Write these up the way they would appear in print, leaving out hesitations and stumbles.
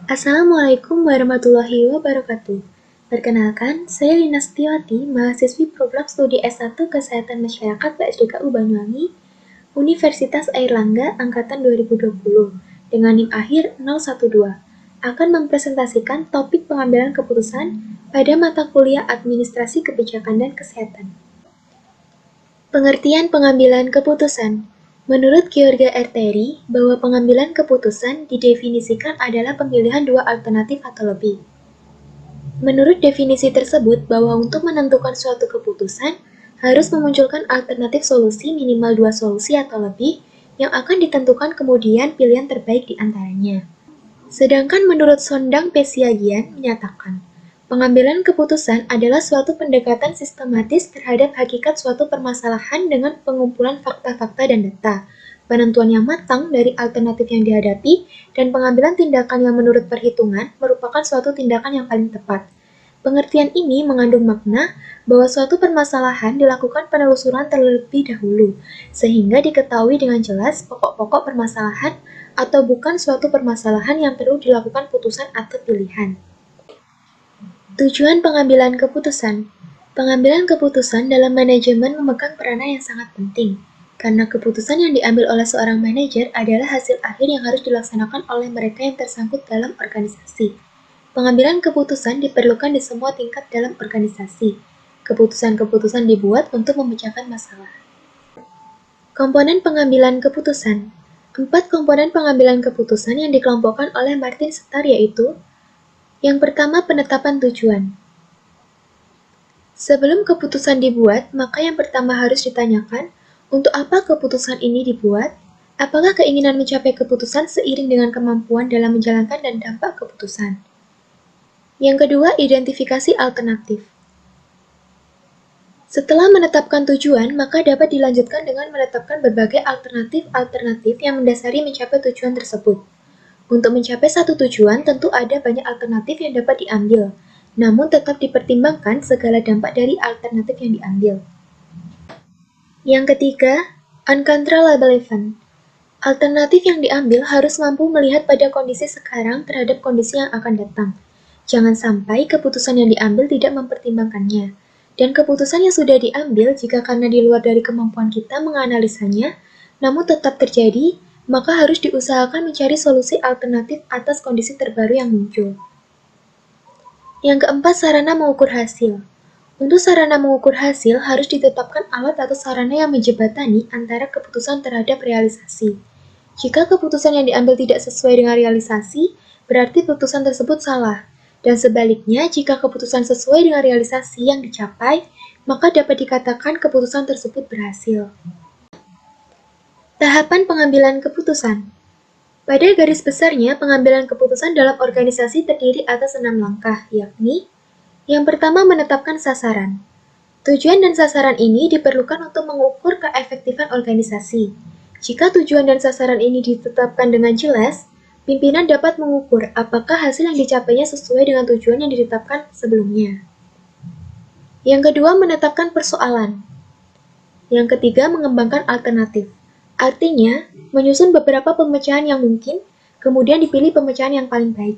Assalamualaikum warahmatullahi wabarakatuh. Perkenalkan, saya Lina Setiawati, mahasiswi program studi S1 Kesehatan Masyarakat PSDKU Banyuwangi, Universitas Airlangga Angkatan 2020, dengan NIM akhir 012, akan mempresentasikan topik pengambilan keputusan pada mata kuliah Administrasi Kebijakan dan Kesehatan. Pengertian pengambilan keputusan. Menurut George Erteri, bahwa pengambilan keputusan didefinisikan adalah pemilihan dua alternatif atau lebih. Menurut definisi tersebut, bahwa untuk menentukan suatu keputusan, harus memunculkan alternatif solusi minimal dua solusi atau lebih yang akan ditentukan kemudian pilihan terbaik di antaranya. Sedangkan menurut Sondang Pesiagian menyatakan, pengambilan keputusan adalah suatu pendekatan sistematis terhadap hakikat suatu permasalahan dengan pengumpulan fakta-fakta dan data, penentuan yang matang dari alternatif yang dihadapi, dan pengambilan tindakan yang menurut perhitungan merupakan suatu tindakan yang paling tepat. Pengertian ini mengandung makna bahwa suatu permasalahan dilakukan penelusuran terlebih dahulu, sehingga diketahui dengan jelas pokok-pokok permasalahan atau bukan suatu permasalahan yang perlu dilakukan putusan atau pilihan. Tujuan pengambilan keputusan. Pengambilan keputusan dalam manajemen memegang peranan yang sangat penting, karena keputusan yang diambil oleh seorang manajer adalah hasil akhir yang harus dilaksanakan oleh mereka yang tersangkut dalam organisasi. Pengambilan keputusan diperlukan di semua tingkat dalam organisasi. Keputusan-keputusan dibuat untuk memecahkan masalah. Komponen pengambilan keputusan. 4 komponen pengambilan keputusan yang dikelompokkan oleh Martin Settar yaitu: yang pertama, penetapan tujuan. Sebelum keputusan dibuat, maka yang pertama harus ditanyakan, untuk apa keputusan ini dibuat? Apakah keinginan mencapai keputusan seiring dengan kemampuan dalam menjalankan dan dampak keputusan? Yang kedua, identifikasi alternatif. Setelah menetapkan tujuan, maka dapat dilanjutkan dengan menetapkan berbagai alternatif-alternatif yang mendasari mencapai tujuan tersebut. Untuk mencapai satu tujuan, tentu ada banyak alternatif yang dapat diambil, namun tetap dipertimbangkan segala dampak dari alternatif yang diambil. Yang ketiga, uncontrollable event. Alternatif yang diambil harus mampu melihat pada kondisi sekarang terhadap kondisi yang akan datang. Jangan sampai keputusan yang diambil tidak mempertimbangkannya. Dan keputusan yang sudah diambil jika karena di luar dari kemampuan kita menganalisanya, namun tetap terjadi, maka harus diusahakan mencari solusi alternatif atas kondisi terbaru yang muncul. Yang keempat, sarana mengukur hasil. Untuk sarana mengukur hasil harus ditetapkan alat atau sarana yang menjembatani antara keputusan terhadap realisasi. Jika keputusan yang diambil tidak sesuai dengan realisasi, berarti keputusan tersebut salah. Dan sebaliknya, jika keputusan sesuai dengan realisasi yang dicapai, maka dapat dikatakan keputusan tersebut berhasil. Tahapan pengambilan keputusan. Pada garis besarnya, pengambilan keputusan dalam organisasi terdiri atas 6 langkah, yakni: yang pertama, menetapkan sasaran. Tujuan dan sasaran ini diperlukan untuk mengukur keefektifan organisasi. Jika tujuan dan sasaran ini ditetapkan dengan jelas, pimpinan dapat mengukur apakah hasil yang dicapainya sesuai dengan tujuan yang ditetapkan sebelumnya. Yang kedua, menetapkan persoalan. Yang ketiga, mengembangkan alternatif. Artinya, menyusun beberapa pemecahan yang mungkin, kemudian dipilih pemecahan yang paling baik.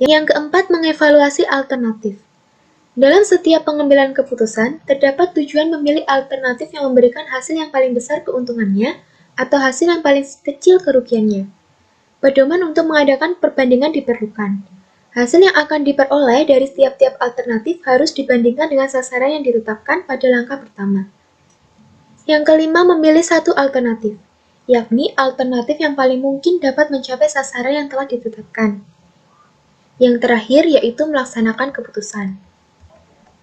Yang keempat, mengevaluasi alternatif. Dalam setiap pengambilan keputusan, terdapat tujuan memilih alternatif yang memberikan hasil yang paling besar keuntungannya atau hasil yang paling kecil kerugiannya. Pedoman untuk mengadakan perbandingan diperlukan. Hasil yang akan diperoleh dari setiap-tiap alternatif harus dibandingkan dengan sasaran yang ditetapkan pada langkah pertama. Yang kelima, memilih satu alternatif, yakni alternatif yang paling mungkin dapat mencapai sasaran yang telah ditetapkan. Yang terakhir yaitu melaksanakan keputusan.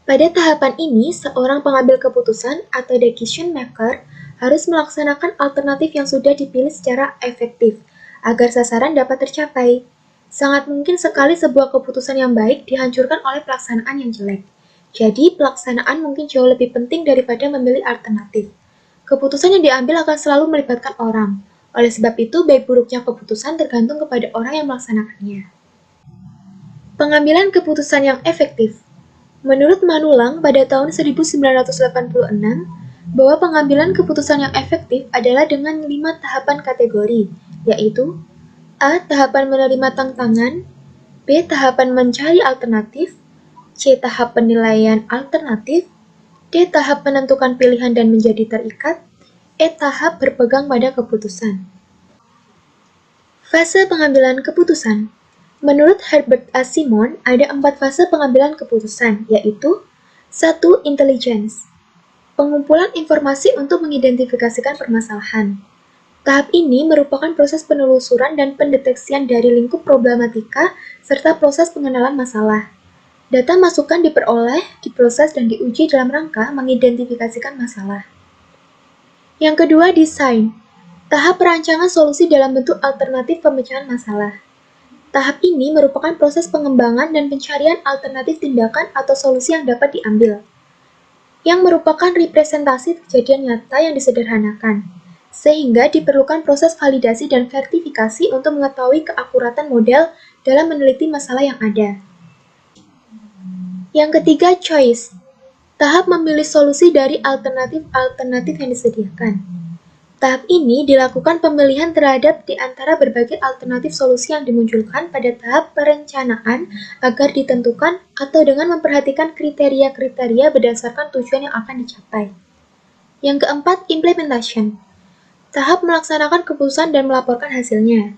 Pada tahapan ini, seorang pengambil keputusan atau decision maker harus melaksanakan alternatif yang sudah dipilih secara efektif agar sasaran dapat tercapai. Sangat mungkin sekali sebuah keputusan yang baik dihancurkan oleh pelaksanaan yang jelek. Jadi, pelaksanaan mungkin jauh lebih penting daripada memilih alternatif. Keputusan yang diambil akan selalu melibatkan orang. Oleh sebab itu, baik buruknya keputusan tergantung kepada orang yang melaksanakannya. Pengambilan keputusan yang efektif. Menurut Manulang pada tahun 1986, bahwa pengambilan keputusan yang efektif adalah dengan 5 tahapan kategori, yaitu: A. Tahapan menerima tantangan, B. Tahapan mencari alternatif, C. Tahap penilaian alternatif, D. Tahap menentukan pilihan dan menjadi terikat, E. Tahap berpegang pada keputusan. Fase pengambilan keputusan. Menurut Herbert A. Simon, ada 4 fase pengambilan keputusan, yaitu 1. Intelligence. Pengumpulan informasi untuk mengidentifikasikan permasalahan. Tahap ini merupakan proses penelusuran dan pendeteksian dari lingkup problematika serta proses pengenalan masalah. Data masukan diperoleh, diproses, dan diuji dalam rangka mengidentifikasikan masalah. Yang kedua, desain. Tahap perancangan solusi dalam bentuk alternatif pemecahan masalah. Tahap ini merupakan proses pengembangan dan pencarian alternatif tindakan atau solusi yang dapat diambil, yang merupakan representasi kejadian nyata yang disederhanakan, sehingga diperlukan proses validasi dan verifikasi untuk mengetahui keakuratan model dalam meneliti masalah yang ada. Yang ketiga, choice. Tahap memilih solusi dari alternatif-alternatif yang disediakan. Tahap ini dilakukan pemilihan terhadap di antara berbagai alternatif solusi yang dimunculkan pada tahap perencanaan agar ditentukan atau dengan memperhatikan kriteria-kriteria berdasarkan tujuan yang akan dicapai. Yang keempat, implementation. Tahap melaksanakan keputusan dan melaporkan hasilnya.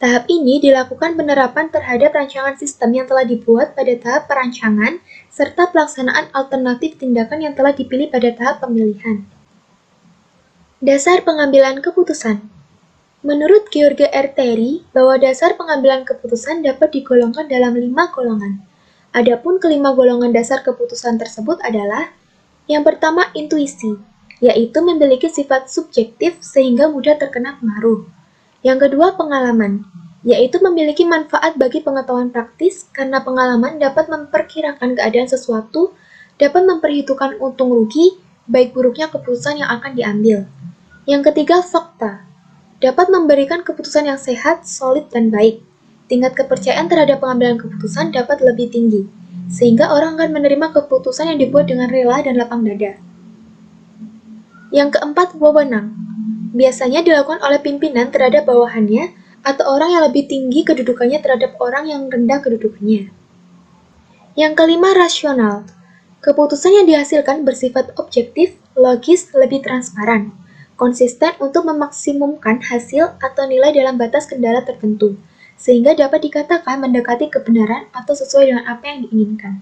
Tahap ini dilakukan penerapan terhadap rancangan sistem yang telah dibuat pada tahap perancangan serta pelaksanaan alternatif tindakan yang telah dipilih pada tahap pemilihan. Dasar pengambilan keputusan. Menurut George R. Terry, bahwa dasar pengambilan keputusan dapat digolongkan dalam 5 golongan. Adapun kelima golongan dasar keputusan tersebut adalah: yang pertama, intuisi, yaitu memiliki sifat subjektif sehingga mudah terkena pengaruh. Yang kedua, pengalaman, yaitu memiliki manfaat bagi pengetahuan praktis karena pengalaman dapat memperkirakan keadaan sesuatu, dapat memperhitungkan untung rugi, baik buruknya keputusan yang akan diambil. Yang ketiga, fakta. Dapat memberikan keputusan yang sehat, solid, dan baik. Tingkat kepercayaan terhadap pengambilan keputusan dapat lebih tinggi, sehingga orang akan menerima keputusan yang dibuat dengan rela dan lapang dada. Yang keempat, wewenang. Biasanya dilakukan oleh pimpinan terhadap bawahannya atau orang yang lebih tinggi kedudukannya terhadap orang yang rendah kedudukannya. Yang kelima, rasional. Keputusan yang dihasilkan bersifat objektif, logis, lebih transparan, konsisten untuk memaksimumkan hasil atau nilai dalam batas kendala tertentu, sehingga dapat dikatakan mendekati kebenaran atau sesuai dengan apa yang diinginkan.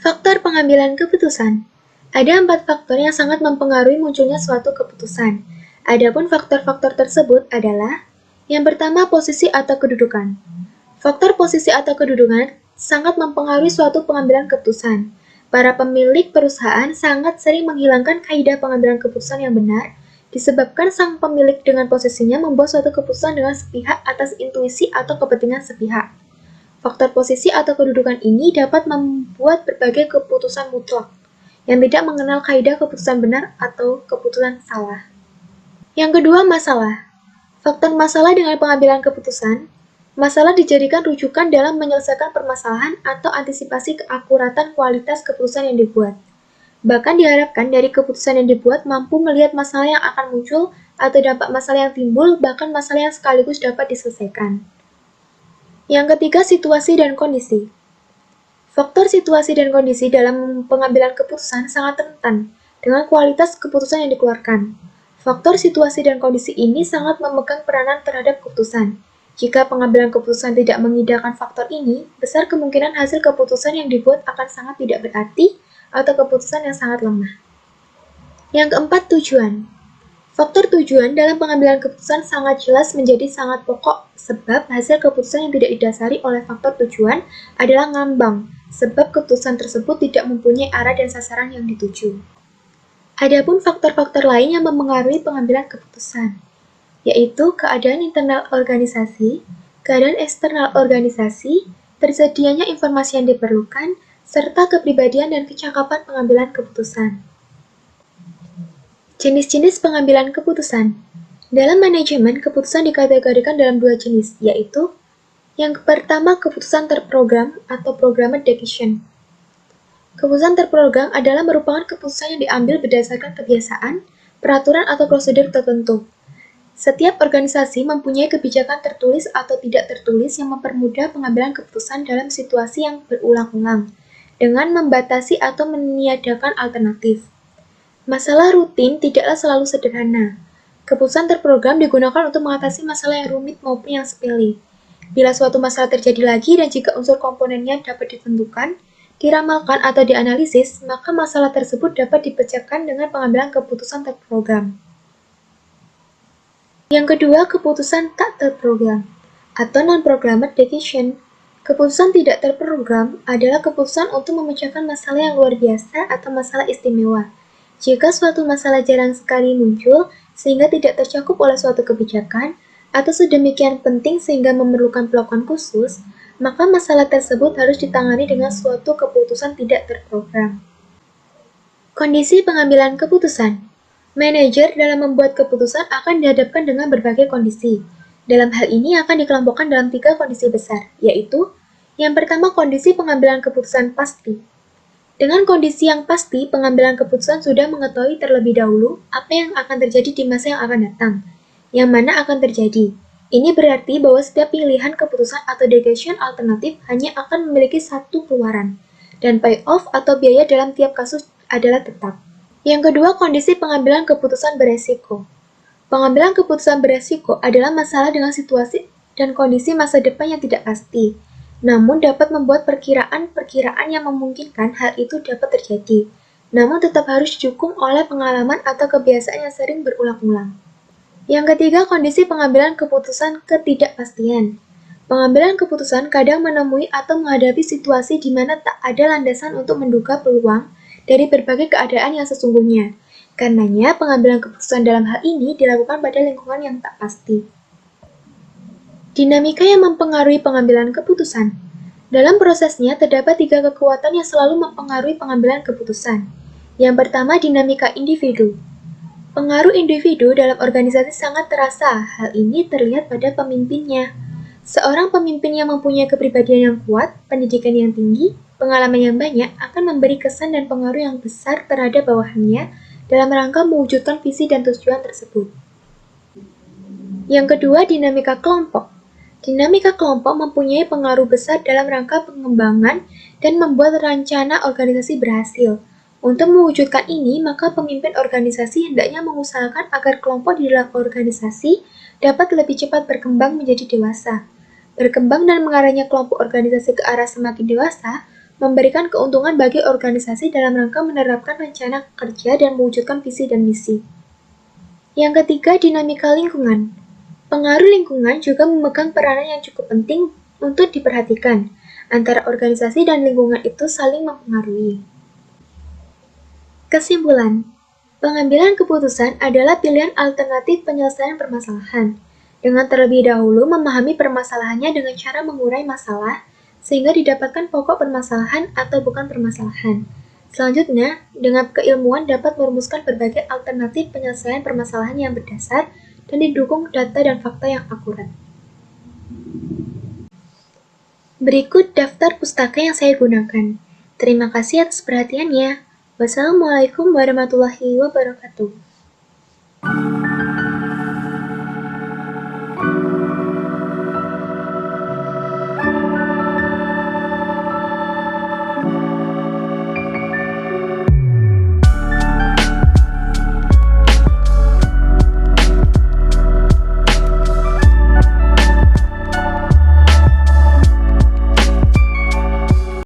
Faktor pengambilan keputusan. Ada 4 faktor yang sangat mempengaruhi munculnya suatu keputusan. Adapun faktor-faktor tersebut adalah: yang pertama, posisi atau kedudukan. Faktor posisi atau kedudukan sangat mempengaruhi suatu pengambilan keputusan. Para pemilik perusahaan sangat sering menghilangkan kaidah pengambilan keputusan yang benar, disebabkan sang pemilik dengan posisinya membuat suatu keputusan dengan sepihak atas intuisi atau kepentingan sepihak. Faktor posisi atau kedudukan ini dapat membuat berbagai keputusan mutlak, yang tidak mengenal kaidah keputusan benar atau keputusan salah. Yang kedua, masalah. Faktor masalah dengan pengambilan keputusan. Masalah dijadikan rujukan dalam menyelesaikan permasalahan atau antisipasi keakuratan kualitas keputusan yang dibuat. Bahkan diharapkan dari keputusan yang dibuat mampu melihat masalah yang akan muncul atau dampak masalah yang timbul, bahkan masalah yang sekaligus dapat diselesaikan. Yang ketiga, situasi dan kondisi. Faktor situasi dan kondisi dalam pengambilan keputusan sangat rentan dengan kualitas keputusan yang dikeluarkan. Faktor situasi dan kondisi ini sangat memegang peranan terhadap keputusan. Jika pengambilan keputusan tidak mengindahkan faktor ini, besar kemungkinan hasil keputusan yang dibuat akan sangat tidak berarti atau keputusan yang sangat lemah. Yang keempat, tujuan. Faktor tujuan dalam pengambilan keputusan sangat jelas menjadi sangat pokok, sebab hasil keputusan yang tidak didasari oleh faktor tujuan adalah ngambang, sebab keputusan tersebut tidak mempunyai arah dan sasaran yang dituju. Adapun faktor-faktor lain yang mempengaruhi pengambilan keputusan, yaitu keadaan internal organisasi, keadaan eksternal organisasi, tersedianya informasi yang diperlukan, serta kepribadian dan kecakapan pengambilan keputusan. Jenis-jenis pengambilan keputusan. Dalam manajemen, keputusan dikategorikan dalam 2 jenis, yaitu: yang pertama, keputusan terprogram atau programmed decision. Keputusan terprogram adalah merupakan keputusan yang diambil berdasarkan kebiasaan, peraturan atau prosedur tertentu. Setiap organisasi mempunyai kebijakan tertulis atau tidak tertulis yang mempermudah pengambilan keputusan dalam situasi yang berulang-ulang, dengan membatasi atau meniadakan alternatif. Masalah rutin tidaklah selalu sederhana. Keputusan terprogram digunakan untuk mengatasi masalah yang rumit maupun yang sepele. Bila suatu masalah terjadi lagi dan jika unsur komponennya dapat ditentukan, diramalkan atau dianalisis, maka masalah tersebut dapat dipecahkan dengan pengambilan keputusan terprogram. Yang kedua, keputusan tak terprogram atau non-programmed decision. Keputusan tidak terprogram adalah keputusan untuk memecahkan masalah yang luar biasa atau masalah istimewa. Jika suatu masalah jarang sekali muncul sehingga tidak tercakup oleh suatu kebijakan atau sedemikian penting sehingga memerlukan pelakuan khusus, maka masalah tersebut harus ditangani dengan suatu keputusan tidak terprogram. Kondisi pengambilan keputusan. Manajer dalam membuat keputusan akan dihadapkan dengan berbagai kondisi. Dalam hal ini akan dikelompokkan dalam 3 kondisi besar, yaitu yang pertama kondisi pengambilan keputusan pasti. Dengan kondisi yang pasti, pengambilan keputusan sudah mengetahui terlebih dahulu apa yang akan terjadi di masa yang akan datang, yang mana akan terjadi. Ini berarti bahwa setiap pilihan keputusan atau decision alternatif hanya akan memiliki satu keluaran, dan payoff atau biaya dalam tiap kasus adalah tetap. Yang kedua, kondisi pengambilan keputusan beresiko. Pengambilan keputusan beresiko adalah masalah dengan situasi dan kondisi masa depan yang tidak pasti, namun dapat membuat perkiraan-perkiraan yang memungkinkan hal itu dapat terjadi, namun tetap harus didukung oleh pengalaman atau kebiasaan yang sering berulang-ulang. Yang ketiga, kondisi pengambilan keputusan ketidakpastian. Pengambilan keputusan kadang menemui atau menghadapi situasi di mana tak ada landasan untuk menduga peluang dari berbagai keadaan yang sesungguhnya. Karenanya, pengambilan keputusan dalam hal ini dilakukan pada lingkungan yang tak pasti. Dinamika yang mempengaruhi pengambilan keputusan. Dalam prosesnya, terdapat 3 kekuatan yang selalu mempengaruhi pengambilan keputusan. Yang pertama, dinamika individu. Pengaruh individu dalam organisasi sangat terasa. Hal ini terlihat pada pemimpinnya. Seorang pemimpin yang mempunyai kepribadian yang kuat, pendidikan yang tinggi, pengalaman yang banyak akan memberi kesan dan pengaruh yang besar terhadap bawahannya dalam rangka mewujudkan visi dan tujuan tersebut. Yang kedua, dinamika kelompok. Dinamika kelompok mempunyai pengaruh besar dalam rangka pengembangan dan membuat rencana organisasi berhasil. Untuk mewujudkan ini, maka pemimpin organisasi hendaknya mengusahakan agar kelompok di dalam organisasi dapat lebih cepat berkembang menjadi dewasa. Berkembang dan mengarahnya kelompok organisasi ke arah semakin dewasa memberikan keuntungan bagi organisasi dalam rangka menerapkan rencana kerja dan mewujudkan visi dan misi. Yang ketiga, dinamika lingkungan. Pengaruh lingkungan juga memegang peranan yang cukup penting untuk diperhatikan. Antara organisasi dan lingkungan itu saling mempengaruhi. Kesimpulan, pengambilan keputusan adalah pilihan alternatif penyelesaian permasalahan. Dengan terlebih dahulu memahami permasalahannya dengan cara mengurai masalah, sehingga didapatkan pokok permasalahan atau bukan permasalahan. Selanjutnya, dengan keilmuan dapat merumuskan berbagai alternatif penyelesaian permasalahan yang berdasar dan didukung data dan fakta yang akurat. Berikut daftar pustaka yang saya gunakan. Terima kasih atas perhatiannya. Wassalamualaikum warahmatullahi wabarakatuh.